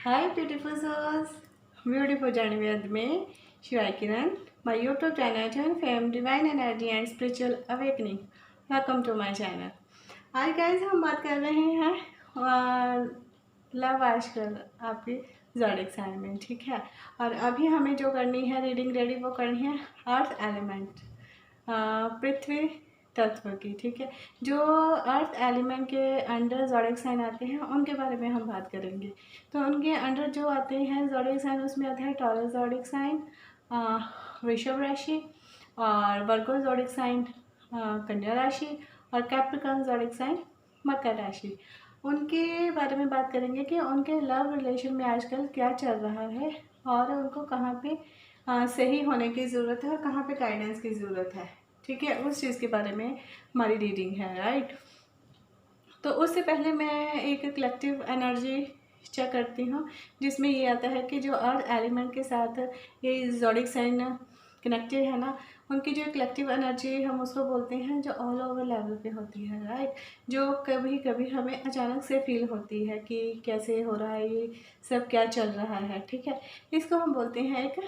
Hi beautiful souls, beautiful journey with me, Shivai Kiran, my YouTube channel Turn Fame, Divine Energy and Spiritual Awakening. Welcome to my channel. आज guys हम बात कर रहे हैं love आजकल आपकी zodiac sign में, ठीक है। और अभी हमें जो करनी है रीडिंग रेडी वो करनी है अर्थ एलिमेंट, पृथ्वी तत्व की, ठीक है। जो अर्थ एलिमेंट के अंडर ज़ोडिक साइन आते हैं उनके बारे में हम बात करेंगे। तो उनके अंडर जो आते हैं ज़ोडिक साइन, उसमें आता है टॉरस ज़ोडिक साइन, वृषभ राशि, और वर्गो ज़ोडिक साइन कन्या राशि, और कैप्रिकॉर्न ज़ोडिक साइन मकर राशि। उनके बारे में बात करेंगे कि उनके लव रिलेशन में आजकल क्या चल रहा है और उनको कहाँ पे सही होने की ज़रूरत है और कहाँ पे गाइडेंस की ज़रूरत है, ठीक है। उस चीज़ के बारे में हमारी रीडिंग है, राइट। तो उससे पहले मैं एक कलेक्टिव एनर्जी चेक करती हूँ, जिसमें ये आता है कि जो अर्थ एलिमेंट के साथ ये ज़ोडिक साइन कनेक्टेड है ना, उनकी जो कलेक्टिव एनर्जी हम उसको बोलते हैं जो ऑल ओवर लेवल पे होती है, राइट। जो कभी कभी हमें अचानक से फील होती है कि कैसे हो रहा है, ये सब क्या चल रहा है, ठीक है। इसको हम बोलते हैं एक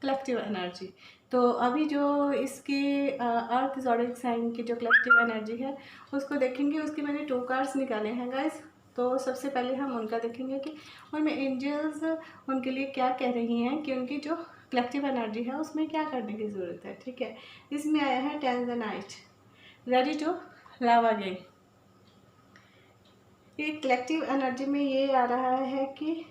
कलेक्टिव एनर्जी। तो अभी जो इसकी अर्थ ज़ोडिक साइन की जो कलेक्टिव एनर्जी है उसको देखेंगे। उसके मैंने 2 कार्ड्स निकाले हैं गाइस। तो सबसे पहले हम उनका देखेंगे कि उनमें एंजल्स उनके लिए क्या कह रही हैं कि उनकी जो कलेक्टिव एनर्जी है उसमें क्या करने की ज़रूरत है, ठीक है। इसमें आया है 10 the night, ready to love again. ये कलेक्टिव एनर्जी में ये आ रहा है कि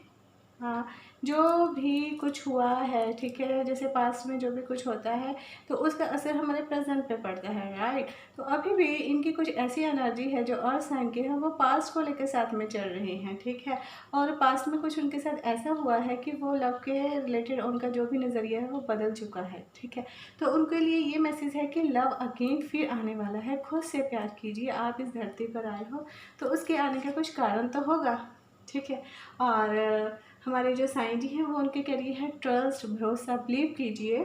हाँ, जो भी कुछ हुआ है, ठीक है, जैसे पास्ट में जो भी कुछ होता है तो उसका असर हमारे प्रेजेंट पे पड़ता है, राइट। तो अभी भी इनकी कुछ ऐसी एनर्जी है जो अर्थ साइन की है, वो पास्ट को लेकर साथ में चल रही हैं, ठीक है। और पास्ट में कुछ उनके साथ ऐसा हुआ है कि वो लव के रिलेटेड उनका जो भी नज़रिया है वो बदल चुका है, ठीक है। तो उनके लिए ये मैसेज है कि लव अगेन फिर आने वाला है। खुद से प्यार कीजिए, आप इस धरती पर आए हो तो उसके आने का कुछ कारण तो होगा, ठीक है। और हमारे जो साईं जी हैं वो उनके कह रही है ट्रस्ट, भरोसा, बिलीव कीजिए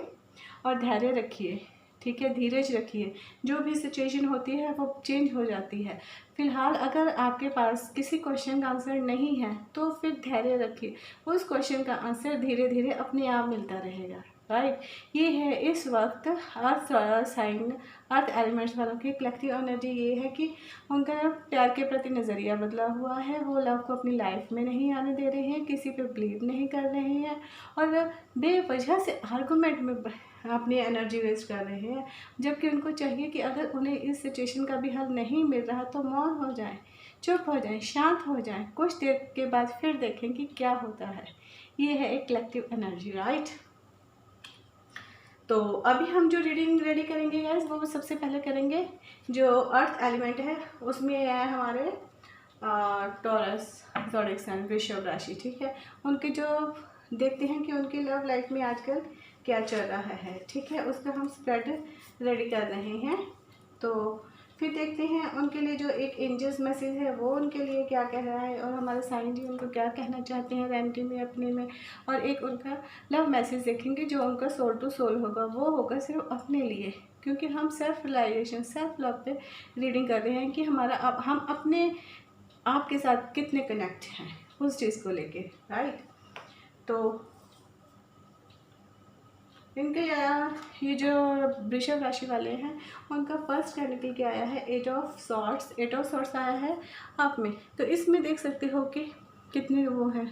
और धैर्य रखिए, ठीक है, धीरज रखिए। जो भी सिचुएशन होती है वो चेंज हो जाती है। फिलहाल अगर आपके पास किसी क्वेश्चन का आंसर नहीं है तो फिर धैर्य रखिए, उस क्वेश्चन का आंसर धीरे धीरे अपने आप मिलता रहेगा, राइट। ये है इस वक्त अर्थ साइन, अर्थ एलिमेंट्स वालों की कलेक्टिव एनर्जी। ये है कि उनका प्यार के प्रति नज़रिया बदला हुआ है। वो लव को अपनी लाइफ में नहीं आने दे रहे हैं, किसी पे बिलीव नहीं कर रहे हैं और बेवजह से आर्गूमेंट में अपनी एनर्जी वेस्ट कर रहे हैं। जबकि उनको चाहिए कि अगर उन्हें इस सिचुएशन का भी हल नहीं मिल रहा तो मौन हो जाएं, चुप हो जाएं, शांत हो जाएं। कुछ देर के बाद फिर देखें कि क्या होता है। ये है एक कलेक्टिव एनर्जी, राइट। तो अभी हम जो रीडिंग रेडी करेंगे गाइस, वो सबसे पहले करेंगे जो अर्थ एलिमेंट है उसमें है हमारे टॉरस ज़ोडिक साइन, वृषभ राशि, ठीक है। उनके जो देखते हैं कि उनकी लव लाइफ में आजकल क्या चल रहा है, ठीक है, उसका हम स्प्रेड रेडी कर रहे हैं। तो फिर देखते हैं उनके लिए जो एक एंजल्स मैसेज है वो उनके लिए क्या कह रहा है और हमारे साईं जी उनको क्या कहना चाहते हैं रेमेडी में, अपने में। और एक उनका लव मैसेज देखेंगे जो उनका सोल टू सोल होगा, वो होगा सिर्फ अपने लिए, क्योंकि हम सेल्फ रियलाइजेशन, सेल्फ लव पे रीडिंग कर रहे हैं कि हमारा हम अपने आप के साथ कितने कनेक्ट हैं उस चीज़ को लेके, राइट। तो इनके ये जो वृषभ राशि वाले हैं उनका फर्स्ट कार्ड निकल के आया है 8 ऑफ सॉर्ट्स। 8 ऑफ सॉर्ट्स आया है आप में। तो इसमें देख सकते हो कि कितने वो हैं।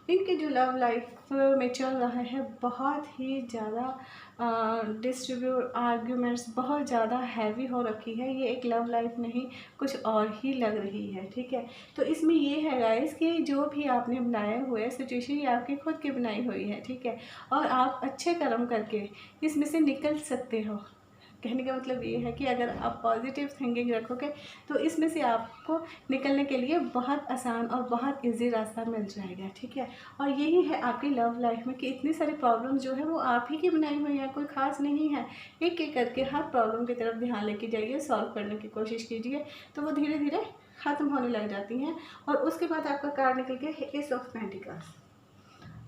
इनकी जो लव लाइफ में चल रहा है बहुत ही ज़्यादा डिस्ट्रीब्यूट आर्ग्यूमेंट्स बहुत ज़्यादा हैवी हो रखी है। ये एक लव लाइफ नहीं कुछ और ही लग रही है, ठीक है। तो इसमें ये है गाइस कि जो भी आपने बनाए हुए सिचुएशन ये आपकी खुद की बनाई हुई है, ठीक है। और आप अच्छे कर्म करके इसमें से निकल सकते हो। कहने का मतलब ये है कि अगर आप पॉजिटिव थिंकिंग रखोगे तो इसमें से आपको निकलने के लिए बहुत आसान और बहुत इजी रास्ता मिल जाएगा, ठीक है। और यही है आपकी लव लाइफ में कि इतनी सारी प्रॉब्लम जो है वो आप ही की बनाई हुई है, कोई ख़ास नहीं है। एक एक करके हर प्रॉब्लम की तरफ ध्यान लेके जाइए, सॉल्व करने की कोशिश कीजिए, तो वो धीरे धीरे ख़त्म होने लग जाती हैं। और उसके बाद आपका कार्ड निकल के एस ऑफ पेंटिकल्स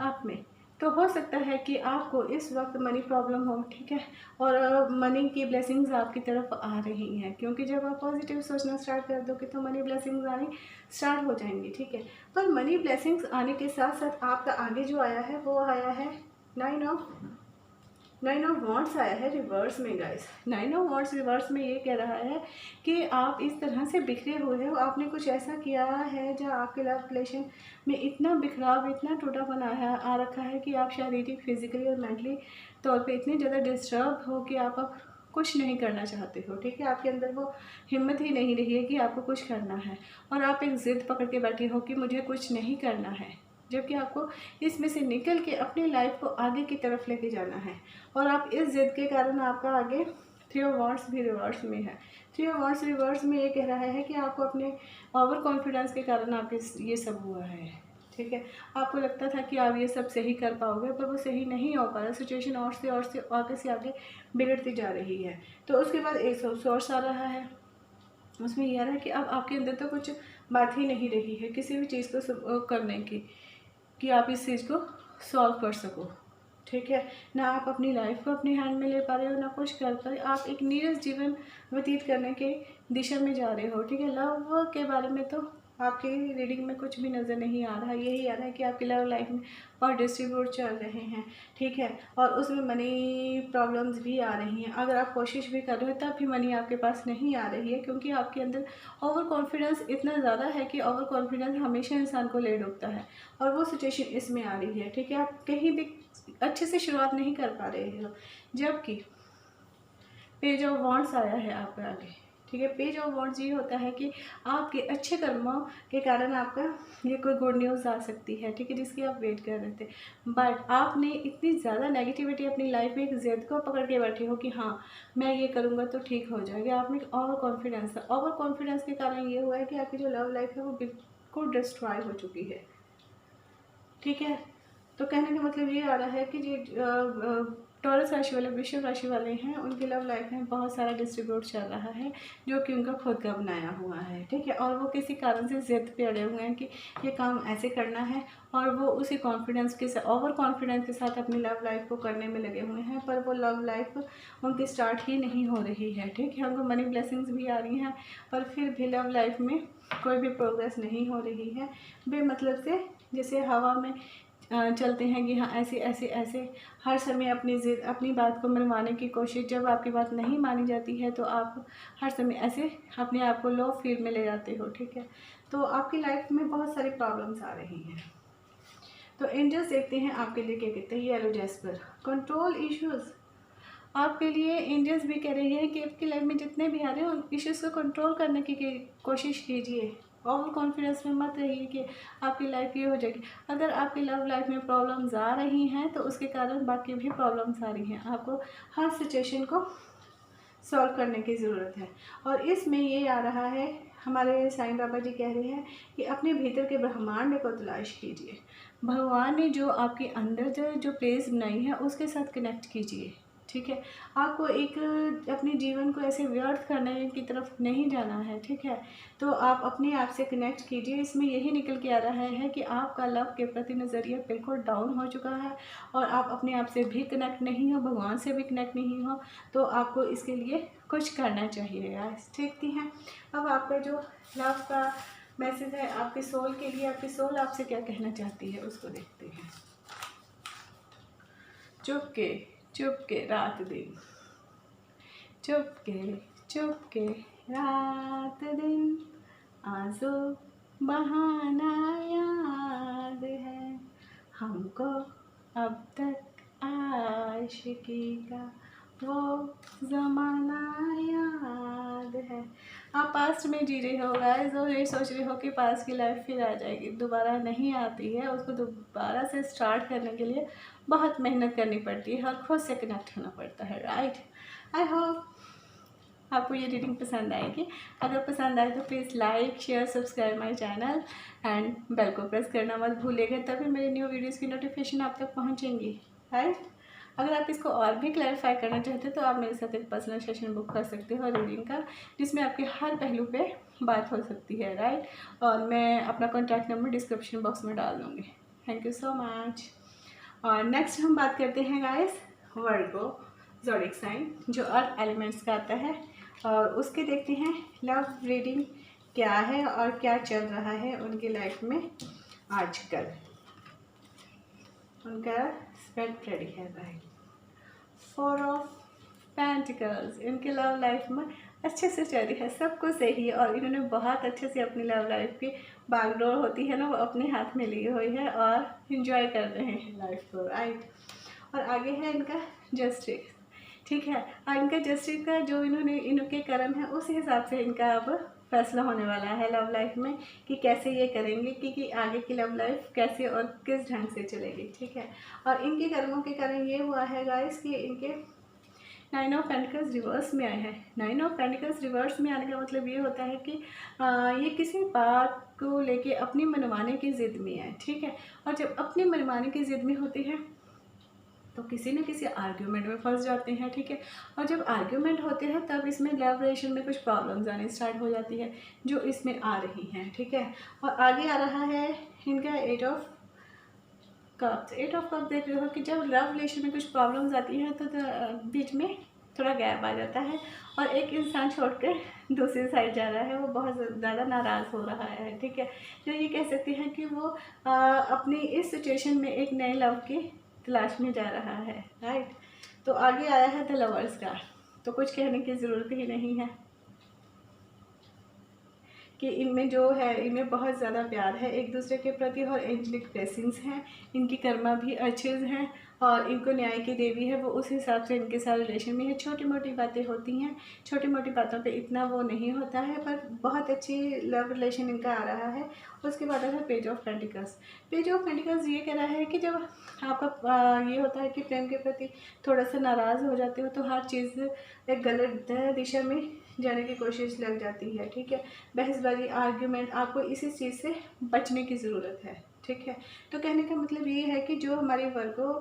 आप में। तो हो सकता है कि आपको इस वक्त मनी प्रॉब्लम हो, ठीक है, और मनी की ब्लेसिंग्स आपकी तरफ आ रही हैं, क्योंकि जब आप पॉजिटिव सोचना स्टार्ट कर दोगे तो मनी ब्लेसिंग्स आनी स्टार्ट हो जाएंगी, ठीक है। पर मनी ब्लेसिंग्स आने के साथ साथ आपका आगे जो आया है वो आया है नाइन ऑफ वॉन्ट्स आया है रिवर्स में guys. Nine of wants reverse में ये कह रहा है कि आप इस तरह से बिखरे हुए हो, आपने कुछ ऐसा किया है जहाँ आपके लव रिलेशन में इतना बिखराव, इतना टूटापन आ रखा है कि आप शारीरिक, फिजिकली और मेंटली तौर पे इतने ज़्यादा डिस्टर्ब हो कि आप अब कुछ नहीं करना चाहते हो, ठीक है। आपके अंदर वो हिम्मत ही नहीं रही है कि आपको कुछ करना है, और आप एक ज़िद पकड़ के बैठे हो कि मुझे कुछ नहीं करना है, जबकि आपको इसमें से निकल के अपनी लाइफ को आगे की तरफ लेके जाना है। और आप इस ज़िद के कारण आपका आगे थ्री ऑफ वॉन्ड्स भी रिवर्स में है। थ्री ऑफ वॉन्ड्स रिवर्स में ये कह रहा है कि आपको अपने ओवर कॉन्फिडेंस के कारण आपके ये सब हुआ है, ठीक है। आपको लगता था कि आप ये सब सही कर पाओगे, पर वो सही नहीं हो पा रहा। सिचुएशन और से आगे से आगे बिगड़ती जा रही है। तो उसके बाद एक सोर्स आ रहा है, उसमें यह आ रहा है कि अब आपके अंदर तो कुछ बात ही नहीं रही है किसी भी चीज़ को करने की, कि आप इस चीज़ को सॉल्व कर सको, ठीक है। ना आप अपनी लाइफ को अपने हैंड में ले पा रहे हो, ना कुछ कर पा रहे, आप एक नीरस जीवन व्यतीत करने के दिशा में जा रहे हो, ठीक है। लव के बारे में तो आपकी रीडिंग में कुछ भी नज़र नहीं आ रहा है। यही आ रहा है कि आपकी लव लाइफ में बहुत डिस्ट्रीब्यूट चल रहे हैं, ठीक है, और उसमें मनी प्रॉब्लम्स भी आ रही हैं। अगर आप कोशिश भी कर रहे हो तब भी मनी आपके पास नहीं आ रही है, क्योंकि आपके अंदर ओवर कॉन्फिडेंस इतना ज़्यादा है कि ओवर कॉन्फिडेंस हमेशा इंसान को ले डूबता है, और वो सिचुएशन इसमें आ रही है, ठीक है। आप कहीं भी अच्छे से शुरुआत नहीं कर पा रहे हो, जबकि पेज ऑफ वॉन्ड्स आया है आपके आगे, ठीक है। पेज ऑफ वॉन्ड्स ये होता है कि आपके अच्छे कर्मों के कारण आपका ये कोई गुड न्यूज़ आ सकती है, ठीक है, जिसकी आप वेट कर रहे थे। बट आपने इतनी ज़्यादा नेगेटिविटी अपनी लाइफ में एक ज़िद को पकड़ के बैठे हो कि हाँ मैं ये करूँगा तो ठीक हो जाएगा। आप में ओवर कॉन्फिडेंस है, ओवर कॉन्फिडेंस के कारण ये हुआ है कि आपकी जो लव लाइफ है वो बिल्कुल डिस्ट्रॉय हो चुकी है, ठीक है। तो कहने का मतलब ये आ रहा है कि जो टॉरस राशि वाले, वृषभ राशि वाले हैं, उनकी लव लाइफ में बहुत सारा डिस्ट्रीब्यूट चल रहा है जो कि उनका खुद का बनाया हुआ है, ठीक है। और वो किसी कारण से ज़िद पे अड़े हुए हैं कि ये काम ऐसे करना है, और वो उसी कॉन्फिडेंस के साथ, ओवर कॉन्फिडेंस के साथ अपनी लव लाइफ को करने में लगे हुए हैं, पर वो लव लाइफ उनकी स्टार्ट ही नहीं हो रही है, ठीक है। उनको मनी ब्लेसिंग्स भी आ रही हैं, पर फिर भी लव लाइफ में कोई भी प्रोग्रेस नहीं हो रही है। बेमतलब से जैसे हवा में चलते हैं कि हाँ ऐसे ऐसे ऐसे हर समय अपनी ज़िद, अपनी बात को मनवाने की कोशिश, जब आपकी बात नहीं मानी जाती है तो आप हर समय ऐसे अपने आप को लो फील में ले जाते हो, ठीक है। तो आपकी लाइफ में बहुत सारी प्रॉब्लम्स आ रही हैं। तो एंजल्स देखते हैं आपके लिए क्या कहते हैं। Yellow jasper, control issues. आपके लिए एंजल्स भी कह रही हैं कि आपकी लाइफ में जितने भी आ रहे हैं उन इश्यूज़ को कंट्रोल करने की कोशिश कीजिए। ओवर कॉन्फिडेंस में मत रहिए कि आपकी लाइफ ये हो जाएगी। अगर आपकी लव लाइफ में प्रॉब्लम्स आ रही हैं तो उसके कारण बाकी भी प्रॉब्लम्स आ रही हैं। आपको हर सिचुएशन को सॉल्व करने की ज़रूरत है। और इसमें ये आ रहा है, हमारे साईं बाबा जी कह रहे हैं कि अपने भीतर के ब्रह्मांड को तलाश कीजिए। भगवान ने जो आपके अंदर जो प्लेस बनाई है उसके साथ कनेक्ट कीजिए, ठीक है। आपको एक अपने जीवन को ऐसे व्यर्थ करने की तरफ नहीं जाना है, ठीक है। तो आप अपने आप से कनेक्ट कीजिए। इसमें यही निकल के आ रहा है कि आपका लव के प्रति नज़रिया बिल्कुल डाउन हो चुका है, और आप अपने आप से भी कनेक्ट नहीं हो, भगवान से भी कनेक्ट नहीं हो। तो आपको इसके लिए कुछ करना चाहिए यार, देखती हैं अब आपका जो लव का मैसेज है आपके सोल के लिए। आपकी सोल आपसे क्या कहना चाहती है उसको देखते हैं। चुपके रात दिन, चुपके रात दिन, आंसू बहाना याद है हमको अब तक आशिकी का वो ज़माना याद है। आप पास्ट में जी रहे हो गाइस, और ये सोच रहे हो कि पास्ट की लाइफ फिर आ जाएगी, दोबारा नहीं आती है। उसको दोबारा से स्टार्ट करने के लिए बहुत मेहनत करनी पड़ती है और खुद से कनेक्ट होना पड़ता है, राइट। आई होप आपको ये रीडिंग पसंद आएगी। अगर पसंद आए तो please like, share, subscribe my channel and bell को प्रेस करना मत भूलिएगा, तभी मेरी न्यू वीडियोस की नोटिफिकेशन आप तक पहुंचेंगी, राइट। अगर आप इसको और भी क्लैरिफाई करना चाहते हैं तो आप मेरे साथ एक पर्सनल सेशन बुक कर सकते हो रीडिंग का, जिसमें आपके हर पहलू पे बात हो सकती है, राइट। और मैं अपना कॉन्टैक्ट नंबर डिस्क्रिप्शन बॉक्स में डाल दूँगी। Thank you so much. और नेक्स्ट हम बात करते हैं गाइस वर्गो ज़ोडिएक साइन, जो अर्थ एलिमेंट्स का आता है, और उसके देखते हैं लव रीडिंग क्या है और क्या चल रहा है उनकी लाइफ में आजकल। उनका स्पेड रेडी है भाई। 4 ऑफ पेंटिकल्स, इनके लव लाइफ में अच्छे से चल रही है, सब कुछ सही है, और इन्होंने बहुत अच्छे से अपनी लव लाइफ की बागडोर होती है ना, वो अपने हाथ में ली हुई है और इंजॉय कर रहे हैं लाइफ को, राइट। और आगे है इनका जस्टिस, ठीक है। और इनका जस्टिस का जो इनके कर्म है उस हिसाब से इनका अब फैसला होने वाला है लव लाइफ में कि कैसे ये करेंगे, कि आगे की लव लाइफ कैसे और किस ढंग से चलेगी, ठीक है। और इनके कर्मों के कारण ये हुआ है गाइस कि इनके 9 ऑफ पेंटिकल्स रिवर्स में आए हैं। 9 ऑफ पेंटिकल्स रिवर्स में आने का मतलब ये होता है कि ये किसी बात को लेके अपनी मनमाने की ज़िद में है, ठीक है। और जब अपनी मनमाने की ज़िद में होती है तो किसी न किसी आर्ग्यूमेंट में फंस जाते हैं, ठीक है। और जब आर्ग्यूमेंट होते हैं तब इसमें लव रिलेशन में कुछ प्रॉब्लम्स आनी स्टार्ट हो जाती है, जो इसमें आ रही हैं, ठीक है। और आगे आ रहा है इनका 8 ऑफ कप्स। 8 ऑफ कप देख रहे हो कि जब लव रिलेशन में कुछ प्रॉब्लम्स आती हैं तो बीच में थोड़ा गैप आ जाता है, और एक इंसान छोड़कर दूसरी साइड जा रहा है, वो बहुत ज़्यादा नाराज़ हो रहा है, ठीक है। जो ये कह सकते हैं कि वो अपनी इस सिचुएशन में एक नए लव की तलाश में जा रहा है, राइट। तो आगे आया है द लवर्स का, तो कुछ कहने की ज़रूरत ही नहीं है कि इनमें जो है, इनमें बहुत ज़्यादा प्यार है एक दूसरे के प्रति, और एंजलिक ब्लेसिंग्स हैं, इनकी कर्मा भी अच्छे हैं, और इनको न्याय की देवी है, वो उस हिसाब से इनके साथ रिलेशन में है। छोटी मोटी बातें होती हैं, छोटी मोटी बातों पे इतना वो नहीं होता है, पर बहुत अच्छी लव रिलेशन इनका आ रहा है। उसके बाद है page of pentacles. Page of pentacles ये कह रहा है कि जब आपका ये होता है कि प्रेम के प्रति थोड़ा सा नाराज़ हो जाते हो तो हर चीज़ एक गलत दिशा में जाने की कोशिश लग जाती है, ठीक है। बहसबाजी, आर्ग्यूमेंट, आपको इसी चीज़ से बचने की ज़रूरत है, ठीक है। तो कहने का मतलब ये है कि जो हमारे वर्गो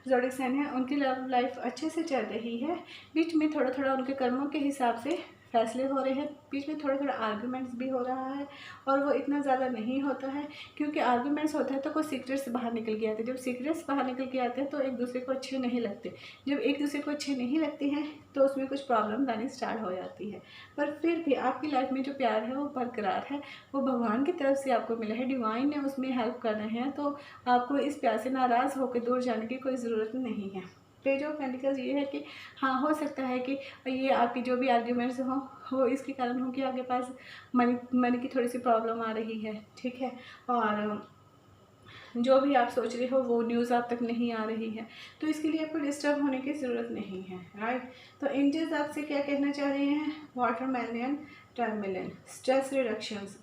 ज़ोडिएक साइन है उनकी लव लाइफ अच्छे से चल रही है। बीच में थोड़ा थोड़ा उनके कर्मों के हिसाब से फैसले हो रहे हैं, बीच में थोड़ा थोड़ा आर्ग्यूमेंट्स भी हो रहा है, और वो इतना ज़्यादा नहीं होता है, क्योंकि आर्ग्यूमेंट्स होता है तो कुछ सीक्रेट्स बाहर निकल के आते हैं। जब सीक्रेट्स बाहर निकल के आते हैं तो एक दूसरे को अच्छे नहीं लगते। जब एक दूसरे को अच्छे नहीं लगते हैं तो उसमें कुछ प्रॉब्लम आनी स्टार्ट हो जाती है। पर फिर भी आपकी लाइफ में जो प्यार है वो बरकरार है, वो भगवान की तरफ से आपको मिला है, डिवाइन ने उसमें हेल्प कर रहे हैं, तो आपको इस प्यार से नाराज़ होकर दूर जाने की कोई ज़रूरत नहीं है। पेज ऑफ पेंटिकल्स ये है कि हाँ, हो सकता है कि ये आपकी जो भी आर्ग्यूमेंट्स हों वो इसके कारण हो कि आपके पास मनी की थोड़ी सी प्रॉब्लम आ रही है, ठीक है। और जो भी आप सोच रहे हो वो न्यूज़ आप तक नहीं आ रही है, तो इसके लिए आपको डिस्टर्ब होने की ज़रूरत नहीं है, राइट। तो एंजल्स आपसे क्या कहना चाह रहे हैं? Watermelon terminal stress reductions.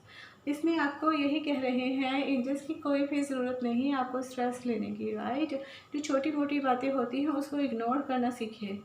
इसमें आपको यही कह रहे हैं एंजल्स की कोई भी ज़रूरत नहीं है आपको स्ट्रेस लेने की, राइट। जो छोटी मोटी बातें होती हैं उसको इग्नोर करना सीखिए,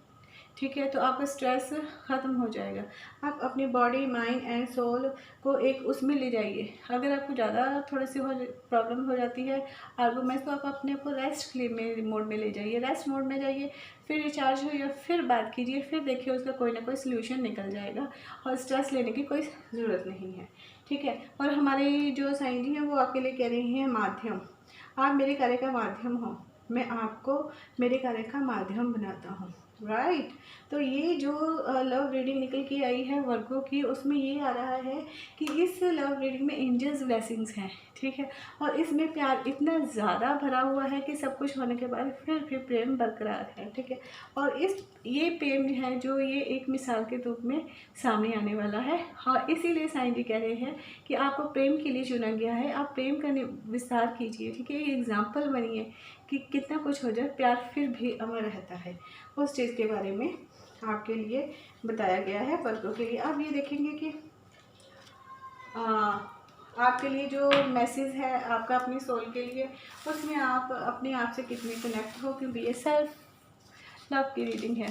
ठीक है। तो आपका स्ट्रेस ख़त्म हो जाएगा। आप अपनी बॉडी, माइंड एंड सोल को एक उसमें ले जाइए। अगर आपको ज़्यादा थोड़ी सी प्रॉब्लम हो जाती है आर्गूमेंट्स, तो आप अपने आप को रेस्ट में मोड में ले जाइए, रेस्ट मोड में जाइए, फिर रिचार्ज होइए, फिर बात कीजिए, फिर देखिए उसका कोई ना कोई सोल्यूशन निकल जाएगा, और स्ट्रेस लेने की कोई ज़रूरत नहीं है, ठीक है। और हमारी जो साईं जी हैं वो आपके लिए कह रही हैं माध्यम, आप मेरे कार्य का माध्यम हो, मैं आपको मेरे कार्य का माध्यम बनाता हूँ, राइट। तो ये जो लव रीडिंग निकल के आई है वर्गों की, उसमें ये आ रहा है कि इस लव रीडिंग में एंजल्स ब्लेसिंग्स हैं, ठीक है। और इसमें प्यार इतना ज़्यादा भरा हुआ है कि सब कुछ होने के बाद फिर भी प्रेम बरकरार है, ठीक है। और ये प्रेम है जो ये एक मिसाल के रूप में सामने आने वाला है, और इसीलिए साईं जी कह रहे हैं कि आपको प्रेम के लिए चुना गया है, आप प्रेम का विस्तार कीजिए, ठीक है। एग्जाम्पल बनिए कि कितना कुछ हो जाए प्यार फिर भी अमर रहता है। उस चीज़ के बारे में आपके लिए बताया गया है वर्गों के लिए। आप ये देखेंगे कि आपके लिए जो मैसेज है आपका अपनी सोल के लिए, उसमें आप अपने आप से कितने कनेक्ट हो, क्योंकि ये सेल्फ लव की रीडिंग है,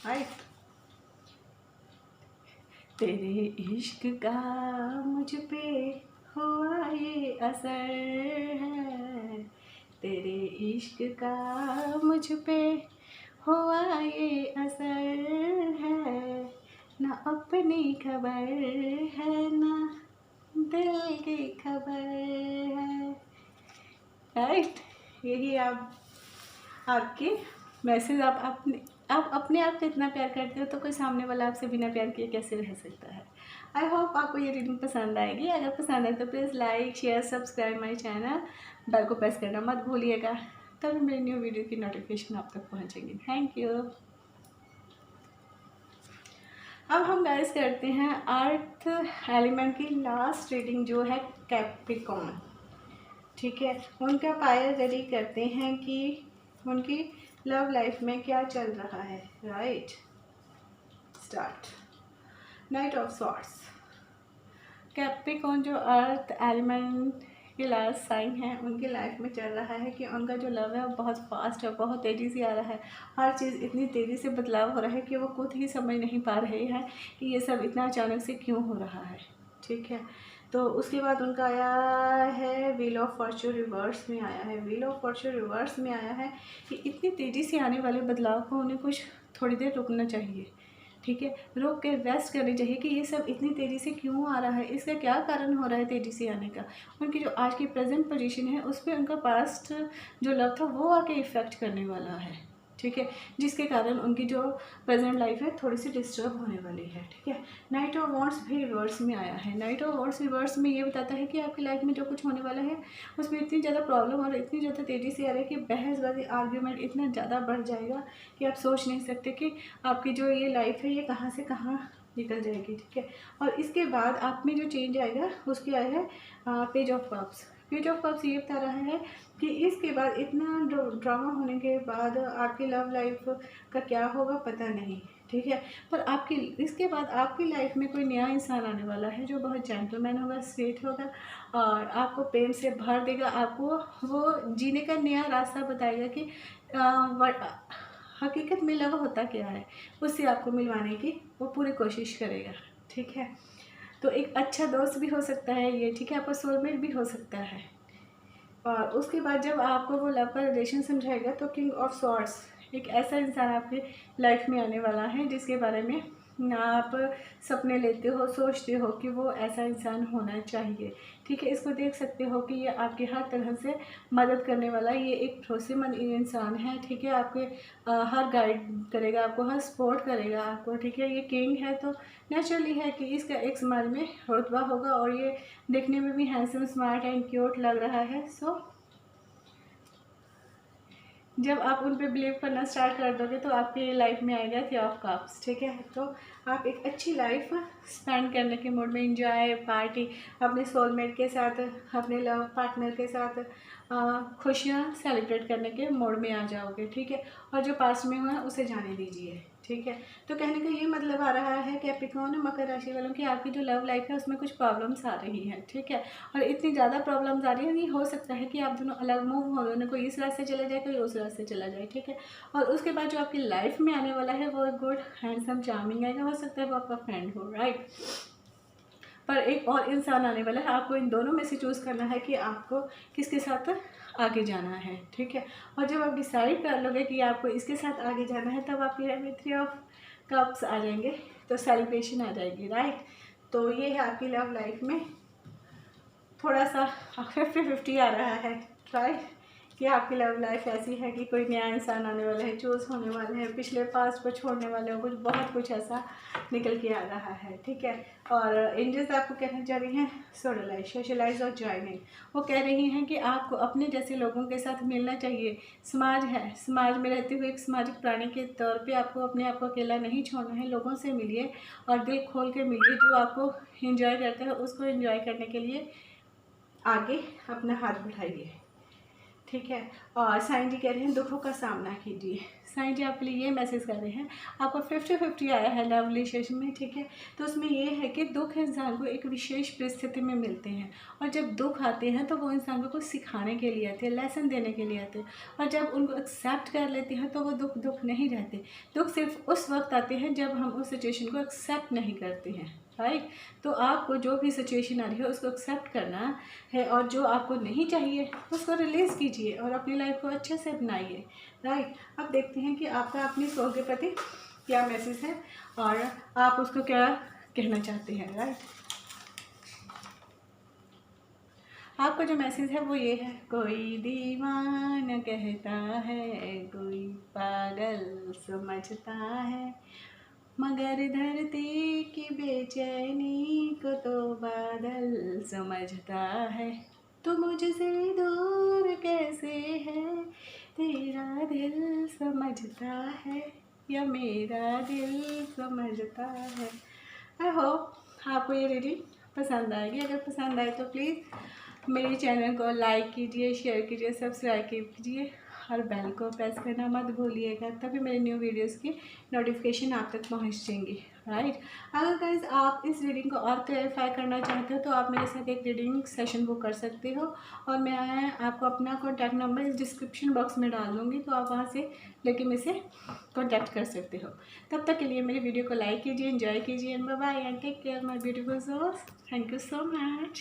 राइट। तेरे इश्क का मुझ पे हुआ ये असर है, तेरे इश्क का मुझ पे हुआ ये असर है, ना अपनी खबर है ना दिल की खबर है, राइट। यही आप आपके मैसेज आप अपने आप को इतना प्यार करते हो तो कोई सामने वाला आपसे बिना प्यार किए कैसे रह सकता है। आई होप आपको ये रीडिंग पसंद आएगी। अगर पसंद आए तो please like share subscribe my channel, bell को प्रेस करना मत भूलिएगा, तभी मेरी न्यू वीडियो की नोटिफिकेशन आप तक पहुँचेगी। Thank you. अब हम गाइस करते हैं अर्थ एलिमेंट की लास्ट रीडिंग जो है कैप्रिकॉर्न। ठीक है, उनका पायर रेडी करते हैं कि उनकी लव लाइफ में क्या चल रहा है। Right, start. Night of swords. Capricorn जो अर्थ एलिमेंट के लास्ट साइन है, उनकी लाइफ में चल रहा है कि उनका जो लव है वो बहुत फास्ट है, बहुत तेज़ी से आ रहा है। हर चीज़ इतनी तेज़ी से बदलाव हो रहा है कि वो खुद ही समझ नहीं पा रहे हैं कि ये सब इतना अचानक से क्यों हो रहा है। ठीक है, तो उसके बाद उनका आया है व्हील ऑफ फॉर्च्यून रिवर्स में आया है। व्हील ऑफ फॉर्च्यून रिवर्स में आया है कि इतनी तेज़ी से आने वाले बदलाव को उन्हें कुछ थोड़ी देर रुकना चाहिए। ठीक है, रोक के रेस्ट करनी चाहिए कि ये सब इतनी तेज़ी से क्यों आ रहा है, इसका क्या कारण हो रहा है तेज़ी से आने का। उनकी जो आज की प्रेजेंट पोजीशन है उस पर उनका पास्ट जो लव था वो आके इफ़ेक्ट करने वाला है। ठीक है, जिसके कारण उनकी जो प्रेजेंट लाइफ है थोड़ी सी डिस्टर्ब होने वाली है। ठीक है, नाइट ऑफ वॉन्ड्स भी रिवर्स में आया है। नाइट ऑफ वॉन्ड्स रिवर्स में ये बताता है कि आपकी लाइफ में जो कुछ होने वाला है उसमें इतनी ज़्यादा प्रॉब्लम और इतनी ज़्यादा तेज़ी से आ रही है कि बहसबाजी आर्ग्यूमेंट इतना ज़्यादा बढ़ जाएगा कि आप सोच नहीं सकते कि आपकी जो ये लाइफ है ये कहाँ से कहाँ निकल जाएगी। ठीक है, और इसके बाद आप में जो चेंज आएगा उसके आया है page of cups. Page of cups ये बता रहा है कि इसके बाद इतना ड्रामा होने के बाद आपकी लव लाइफ का क्या होगा पता नहीं। ठीक है, पर आपकी इसके बाद आपकी लाइफ में कोई नया इंसान आने वाला है जो बहुत जेंटलमैन होगा, स्वीट होगा और आपको प्रेम से भर देगा। आपको वो जीने का नया रास्ता बताएगा कि हकीकत में लव होता क्या है, उससे आपको मिलवाने की वो पूरी कोशिश करेगा। ठीक है, तो एक अच्छा दोस्त भी हो सकता है ये। ठीक है, आपका सोलमेट भी हो सकता है। और उसके बाद जब आपको वो लव का रिलेशन समझाएगा तो किंग ऑफ सॉर्ड्स एक ऐसा इंसान आपकी लाइफ में आने वाला है जिसके बारे में आप सपने लेते हो, सोचते हो कि वो ऐसा इंसान होना चाहिए। ठीक है, इसको देख सकते हो कि ये आपकी हर तरह से मदद करने वाला, ये एक भरोसेमंद इंसान है। ठीक है, आपके हर गाइड करेगा, आपको हर सपोर्ट करेगा आपको। ठीक है, ये किंग है तो नेचुरली है कि इसका एक समाज में रुतबा होगा और ये देखने में भी हैंडसम, स्मार्ट एंड क्यूट लग रहा है। सो जब आप उन पे बिलीव करना स्टार्ट कर दोगे तो आपकी लाइफ में आएगा थ्री ऑफ कप्स। ठीक है, तो आप एक अच्छी लाइफ स्पेंड करने के मूड में, इंजॉय पार्टी अपने सोलमेट के साथ, अपने लव पार्टनर के साथ खुशियाँ सेलिब्रेट करने के मूड में आ जाओगे। ठीक है, और जो पास्ट में हुआ है उसे जाने दीजिए। ठीक है, तो कहने का ये मतलब आ रहा है कैप्रिकॉर्न मकर राशि वालों की आपकी जो लव लाइफ है उसमें कुछ प्रॉब्लम्स आ रही हैं। ठीक है, और इतनी ज़्यादा प्रॉब्लम्स आ रही है कि हो सकता है कि आप दोनों अलग मूव हो, दोनों कोई इस रास्ते चला जाए, कोई उस रास्ते चला जाए। ठीक है, और उसके बाद जो आपकी लाइफ में आने वाला है वो गुड हैंडसम चार्मिंग आएगा, हो सकता है वो आपका फ्रेंड हो। राइट, पर एक और इंसान आने वाला है, आपको इन दोनों में से चूज़ करना है कि आपको किसके साथ आगे जाना है। ठीक है, और जब आप डिसाइड कर लोगे कि आपको इसके साथ आगे जाना है तब आपकी लाइफ में थ्री ऑफ कप्स आ जाएंगे, तो सेलिब्रेशन आ जाएगी। राइट, तो ये है आपकी लव लाइफ में थोड़ा सा 50-50 आ रहा है। राइट, कि आपकी लव लाइफ ऐसी है कि कोई नया इंसान आने वाला है, चूज़ होने वाले हैं, पिछले पास्ट को छोड़ने वाले हो, कुछ बहुत कुछ ऐसा निकल के आ रहा है। ठीक है, और एंजल्स आपको कहना चाह रही हैं सोशलाइज और ज्वाइनिंग। वो कह रही हैं कि आपको अपने जैसे लोगों के साथ मिलना चाहिए। समाज है, समाज में रहते हुए एक सामाजिक प्राणी के तौर पे आपको अपने आप को अकेला नहीं छोड़ना है, लोगों से मिलिए और दिल खोल के मिलिए। जो आपको एंजॉय करते हैं उसको एंजॉय करने के लिए आगे अपना हाथ बढ़ाइए। ठीक है, और साईं जी कह रहे हैं दुखों का सामना कीजिए। साईं जी आपके लिए ये मैसेज कर रहे हैं, आपको 50-50 आया है लव रिलेशन में। ठीक है, तो उसमें ये है कि दुख इंसान को एक विशेष परिस्थिति में मिलते हैं और जब दुख आते हैं तो वो इंसान को कुछ सिखाने के लिए आते हैं, लेसन देने के लिए आते हैं, और जब उनको एक्सेप्ट कर लेते हैं तो वो दुख नहीं रहते। दुख सिर्फ उस वक्त आते हैं जब हम उस सिचुएशन को एक्सेप्ट नहीं करते हैं। राइट, तो आपको जो भी सिचुएशन आ रही है उसको एक्सेप्ट करना है और जो आपको नहीं चाहिए उसको रिलीज़ कीजिए और अपनी लाइफ को अच्छे से बनाइए। राइट, अब देखते हैं कि आपका अपनी सोल के प्रति क्या मैसेज है और आप उसको क्या कहना चाहते हैं। राइट, आपका जो मैसेज है वो ये है, कोई दीवाना कहता है, कोई पागल समझता है, मगर धरती की बेचैनी को तो बादल समझता है। तू मुझसे दूर कैसे है, तेरा दिल समझता है या मेरा दिल समझता है। आई होप आपको ये रीडिंग पसंद आएगी। अगर पसंद आए तो प्लीज़ मेरे चैनल को लाइक कीजिए, शेयर कीजिए, सब्सक्राइब कीजिए और बेल को प्रेस करना मत भूलिएगा, तभी मेरे न्यू वीडियोस की नोटिफिकेशन आप तक पहुंच जाएंगी। राइट। अगर गाइस आप इस रीडिंग को और क्लैरिफाई करना चाहते हो तो आप मेरे साथ एक रीडिंग सेशन बुक कर सकते हो, और मैं आपको अपना कॉन्टैक्ट नंबर इस डिस्क्रिप्शन बॉक्स में डाल दूँगी, तो आप वहाँ से लेके मेरे से कॉन्टैक्ट कर सकते हो। तब तक के लिए मेरी वीडियो को लाइक कीजिए, एंजॉय कीजिए, and bye bye and take care my beautiful souls. Thank you so much.